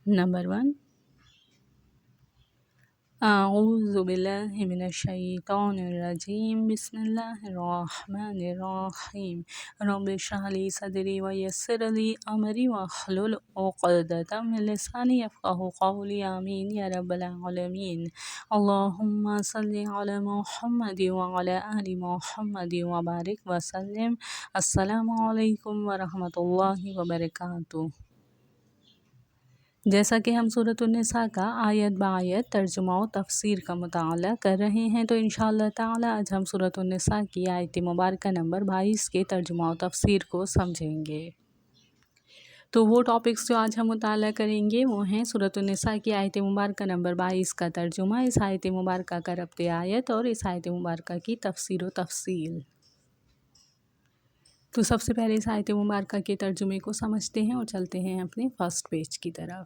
Number 1، اعوذ باللہ من الشیطان الرجیم، بسم اللہ الرحمن الرحیم، رب اشرح لی صدری ویسر لی امری واحلل عقدۃ من لسانی یفقہوا قولی، آمین یا رب العالمین۔ اللہم صلی علی محمد وعلی آل محمد وبارک وسلم۔ السلام علیکم ورحمۃ اللہ وبرکاتہ۔ جیسا کہ ہم سورۃ النساء کا آیت بآیت ترجمہ و تفسیر کا مطالعہ کر رہے ہیں، تو انشاءاللہ تعالی آج ہم سورۃ النساء کی آیت مبارکہ نمبر 22 کے ترجمہ و تفسیر کو سمجھیں گے۔ تو وہ ٹاپکس جو آج ہم مطالعہ کریں گے وہ ہیں سورۃ النساء کی آیت مبارکہ نمبر 22 کا ترجمہ، اس آیت مبارکہ کا ربط آیت اور اس آیت مبارکہ کی تفسیر و تفصیل۔ تو سب سے پہلے اس آیت مبارکہ کے ترجمے کو سمجھتے ہیں اور چلتے ہیں اپنے فرسٹ پیج کی طرف۔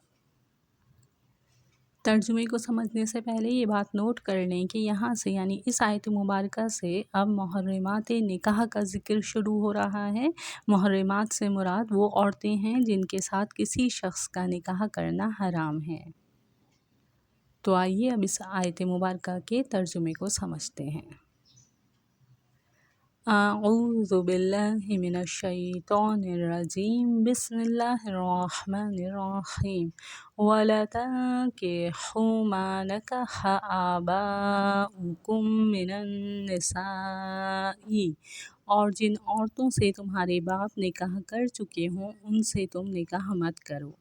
ترجمے کو سمجھنے سے پہلے یہ بات نوٹ کر لیں کہ یہاں سے یعنی اس آیت مبارکہ سے اب محرمات نکاح کا ذکر شروع ہو رہا ہے۔ محرمات سے مراد وہ عورتیں ہیں جن کے ساتھ کسی شخص کا نکاح کرنا حرام ہے۔ تو آئیے اب اس آیت مبارکہ کے ترجمے کو سمجھتے ہیں۔ اعوذ باللہ من الشیطان الرجیم، بسم اللہ الرحمن الرحیم، وَلَا تَنكِحُوا مَا نَكَحَ آبَاؤُكُم مِّنَ النِّسَاءِ، اور جن عورتوں سے تمہارے باپ نکاح کر چکے ہوں ان سے تم نکاح مت کرو۔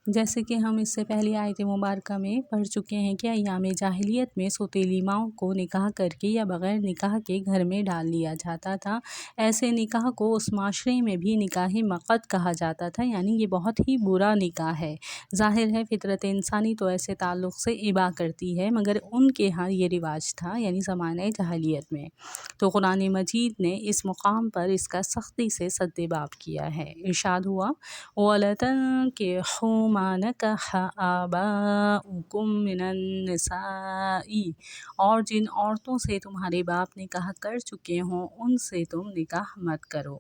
جیسے کہ ہم اس سے پہلی آیت مبارکہ میں پڑھ چکے ہیں کہ ایام جاہلیت میں سوتیلی ماؤں کو نکاح کر کے یا بغیر نکاح کے گھر میں ڈال دیا جاتا تھا۔ ایسے نکاح کو اس معاشرے میں بھی نکاح مقت کہا جاتا تھا، یعنی یہ بہت ہی برا نکاح ہے۔ ظاہر ہے فطرت انسانی تو ایسے تعلق سے ابا کرتی ہے، مگر ان کے ہاں یہ رواج تھا، یعنی زمانہ جاہلیت میں۔ تو قرآن مجید نے اس مقام پر اس کا سختی سے سدباب کیا ہے۔ ارشاد ہوا، وَلَا تَنكِحُوا مَا نَكَحَ آبَاؤُكُم مِّنَ النِّسَاءِ، اور جن عورتوں سے تمہارے باپ نکاح کر چکے ہوں ان سے تم نکاح مت کرو۔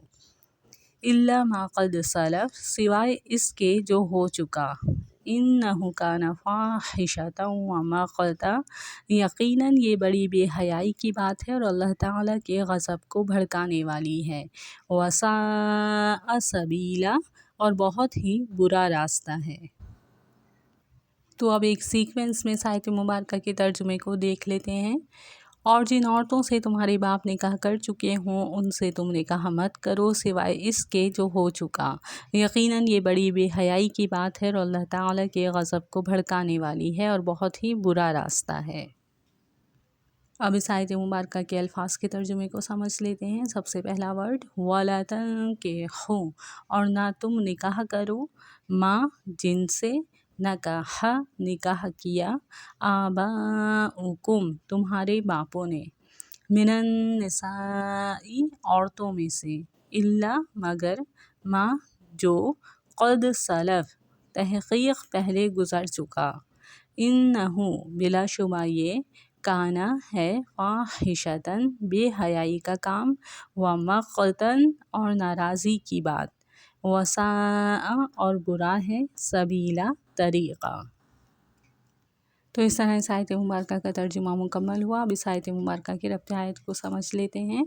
إِلَّا مَا قَدْ سَلَفَ، سوائے اس کے جو ہو چکا۔ إِنَّهُ كَانَ فَاحِشَةً وَمَقْتًا، یقیناً یہ بڑی بے حیائی کی بات ہے اور اللہ تعالیٰ کے غضب کو بھڑکانے والی ہے۔ وَسَاءَ سَبِيلًا، اور بہت ہی برا راستہ ہے۔ تو اب ایک سیکوینس میں آیت مبارکہ کے ترجمے کو دیکھ لیتے ہیں۔ اور جن عورتوں سے تمہارے باپ نکاح کر چکے ہوں ان سے تم نکاح مت کرو سوائے اس کے جو ہو چکا۔ یقیناً یہ بڑی بے حیائی کی بات ہے اور اللہ تعالیٰ کے غضب کو بھڑکانے والی ہے اور بہت ہی برا راستہ ہے۔ اب اس آیت مبارکہ کے الفاظ کے ترجمے کو سمجھ لیتے ہیں۔ سب سے پہلا ورڈ وَلَا تَنكِحُوا، اور نہ تم نکاح کرو، ماں جن سے، نکاح نکاح کیا، آباؤکم تمہارے باپوں نے، من النساء عورتوں میں سے، الا مگر، ما جو، قد سلف تحقیق پہلے گزر چکا، انہو بلا شبہ یہ، کانا ہے، فاحشتاً بے حیائی کا کام، ومقتاً اور ناراضی کی بات، وساء اور برا ہے، سبیلا طریقہ۔ تو اس طرح اس آیت مبارکہ کا ترجمہ مکمل ہوا۔ اب اس آیت مبارکہ کے ربط آیت کو سمجھ لیتے ہیں۔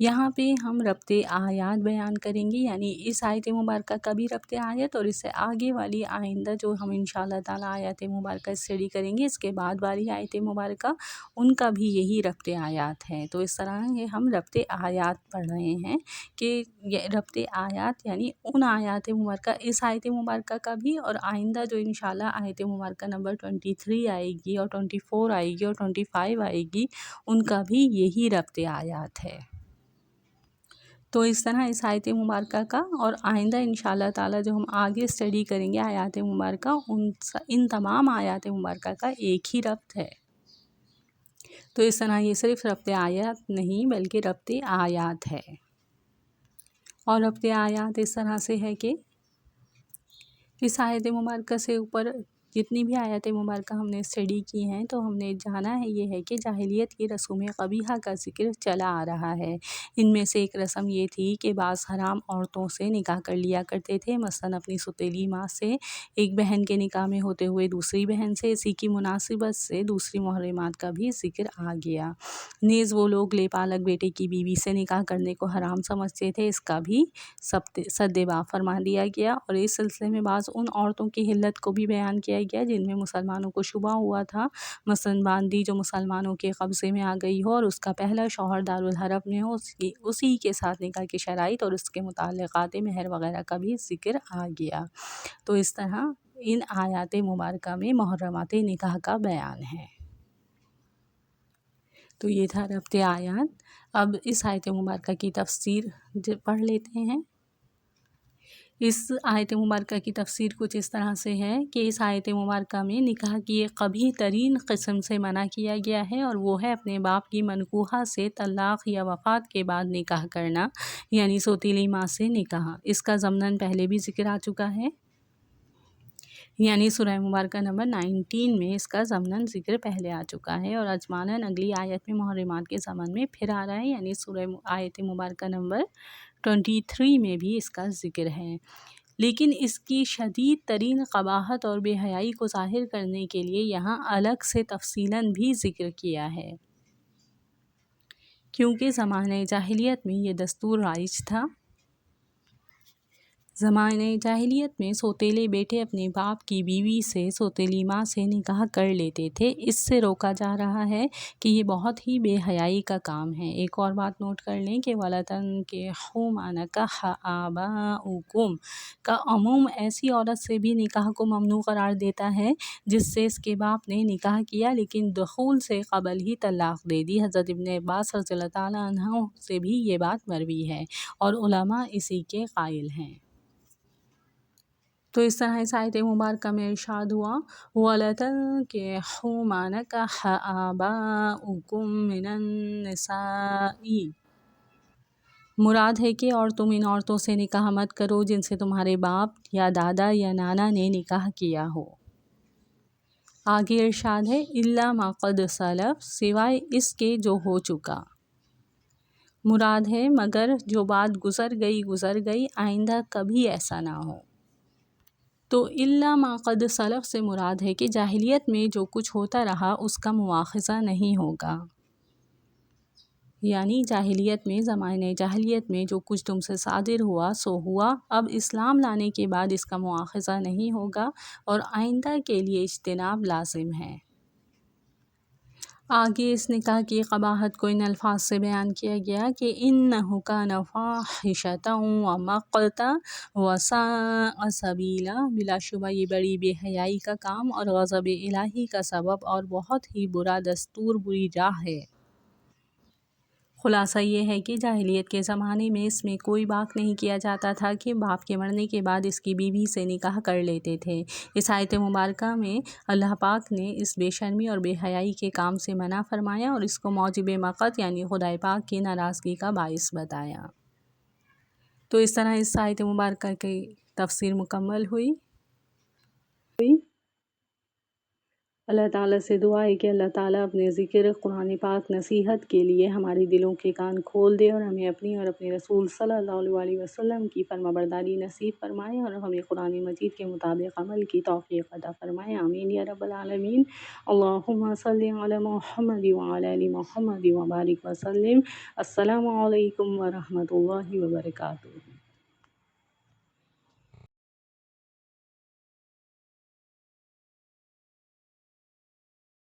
یہاں پہ ہم ربط آیات بیان کریں گے، یعنی اس آیت مبارکہ کا بھی ربط آیت اور اس سے آگے والی آئندہ جو ہم انشاءاللہ تعالیٰ آیات مبارکہ اسٹڈی کریں گے، اس کے بعد والی آیت مبارکہ ان کا بھی یہی ربط آیات ہے۔ تو اس طرح یہ ہم ربط آیات پڑھ رہے ہیں کہ یہ ربط آیات یعنی ان آیات مبارکہ، اس آیت مبارکہ کا بھی اور آئندہ جو انشاءاللہ آیت مبارکہ نمبر 23 آئے گی اور 24 آئے گی اور 25 آئے گی، ان کا بھی یہی ربط آیات ہے۔ تو اس طرح اس آیت مبارکہ کا اور آئندہ انشاءاللہ تعالیٰ جو ہم آگے اسٹڈی کریں گے آیات مبارکہ، ان تمام آیات مبارکہ کا ایک ہی ربط ہے۔ تو اس طرح یہ صرف ربط آیات نہیں بلکہ ربط آیات ہے۔ اور ربط آیات اس طرح سے ہے کہ اس آیت مبارکہ سے اوپر جتنی بھی آیات مبارکہ ہم نے اسٹڈی کی ہیں تو ہم نے جانا ہے یہ ہے کہ جاہلیت کی رسوم قبیحہ کا ذکر چلا آ رہا ہے۔ ان میں سے ایک رسم یہ تھی کہ بعض حرام عورتوں سے نکاح کر لیا کرتے تھے، مثلاً اپنی سوتیلی ماں سے، ایک بہن کے نکاح میں ہوتے ہوئے دوسری بہن سے، اسی کی مناسبت سے دوسری محرمات کا بھی ذکر آ گیا۔ نیز وہ لوگ لے پالک بیٹے کی بیوی سے نکاح کرنے کو حرام سمجھتے تھے، اس کا بھی سد باب فرما دیا گیا، اور اس سلسلے میں بعض ان عورتوں کی حلت کو بھی بیان کیا گیا جن میں مسلمانوں کو شبہ ہوا تھا، مثلاً باندی جو مسلمانوں کے قبضے میں آ گئی ہو اور اس کا پہلا شوہر دارالحرب میں ہو، اسی کے ساتھ نکاح کی شرائط اور اس کے متعلقات مہر وغیرہ کا بھی ذکر آ گیا۔ تو اس طرح ان آیات مبارکہ میں محرمات نکاح کا بیان ہے۔ تو یہ تھا ربط آیات۔ اب اس آیت مبارکہ کی تفسیر پڑھ لیتے ہیں۔ اس آیت مبارکہ کی تفسیر کچھ اس طرح سے ہے کہ اس آیت مبارکہ میں نکاح کی ایک قبیح ترین قسم سے منع کیا گیا ہے، اور وہ ہے اپنے باپ کی منکوحہ سے طلاق یا وفات کے بعد نکاح کرنا، یعنی سوتیلی ماں سے نکاح۔ اس کا ضمناً پہلے بھی ذکر آ چکا ہے، یعنی سورہ مبارکہ نمبر 19 میں اس کا ضمناً ذکر پہلے آ چکا ہے، اور اجمالاً اگلی آیت میں محرمات کے ضمن میں پھر آ رہا ہے، یعنی سورہ آیت مبارکہ نمبر 23 میں بھی اس کا ذکر ہے۔ لیکن اس کی شدید ترین قباحت اور بے حیائی کو ظاہر کرنے کے لیے یہاں الگ سے تفصیلاً بھی ذکر کیا ہے، کیونکہ زمانہ جاہلیت میں یہ دستور رائج تھا۔ زمانہ جاہلیت میں سوتیلے بیٹے اپنے باپ کی بیوی سے، سوتیلی ماں سے نکاح کر لیتے تھے۔ اس سے روکا جا رہا ہے کہ یہ بہت ہی بے حیائی کا کام ہے۔ ایک اور بات نوٹ کر لیں کہ وَلَا تَنكِحُوا مَا نَكَحَ آبَاؤُكُمْ کا عموم ایسی عورت سے بھی نکاح کو ممنوع قرار دیتا ہے جس سے اس کے باپ نے نکاح کیا لیکن دخول سے قبل ہی طلاق دے دی۔ حضرت ابن عباس رضی اللہ تعالیٰ عنہ سے بھی یہ بات مروی ہے، اور علماء اسی کے قائل ہیں۔ تو اس طرح اس آیت مبارکہ میں ارشاد ہوا وَلَا تَنكِحُوا مَا نَكَحَ آبَاؤُكُم مِّنَ النِّسَاءِ، مراد ہے کہ اور تم ان عورتوں سے نکاح مت کرو جن سے تمہارے باپ یا دادا یا نانا نے نکاح کیا ہو۔ آگے ارشاد ہے إِلَّا مَا قَدْ سَلَفَ، سوائے اس کے جو ہو چکا، مراد ہے مگر جو بات گزر گئی آئندہ کبھی ایسا نہ ہو۔ تو إِلَّا مَا قَدْ سَلَفَ سے مراد ہے کہ جاہلیت میں جو کچھ ہوتا رہا اس کا مواخذہ نہیں ہوگا، یعنی جاہلیت میں، زمانہ جاہلیت میں جو کچھ تم سے صادر ہوا سو ہوا، اب اسلام لانے کے بعد اس کا مواخذہ نہیں ہوگا، اور آئندہ کے لیے اجتناب لازم ہے۔ آگے اس نکاح کی قباحت کو ان الفاظ سے بیان کیا گیا کہ إِنَّهُ كَانَ فَاحِشَةً وَمَقْتًا وَسَاءَ سَبِيلًا، بلا شبہ یہ بڑی بے حیائی کا کام اور غضب الہی کا سبب اور بہت ہی برا دستور، بری راہ ہے۔ خلاصہ یہ ہے کہ جاہلیت کے زمانے میں اس میں کوئی باک نہیں کیا جاتا تھا کہ باپ کے مرنے کے بعد اس کی بیوی سے نکاح کر لیتے تھے۔ اس آیت مبارکہ میں اللہ پاک نے اس بے شرمی اور بے حیائی کے کام سے منع فرمایا اور اس کو موجب مقت یعنی خدائے پاک کی ناراضگی کا باعث بتایا۔ تو اس طرح اس آیت مبارکہ کی تفسیر مکمل ہوئی۔ اللہ تعالیٰ سے دعا ہے کہ اللہ تعالیٰ اپنے ذکر قرآن پاک نصیحت کے لیے ہمارے دلوں کے کان کھول دے، اور ہمیں اپنی اور اپنے رسول صلی اللہ علیہ وسلم کی فرمانبرداری نصیب فرمائے، اور ہمیں قرآن مجید کے مطابق عمل کی توفیق عطا فرمائے، آمین یا رب العالمین۔ اللہم صلی علی محمد وعلی آل محمد وبارک وسلم۔ السلام علیکم ورحمۃ اللہ وبرکاتہ۔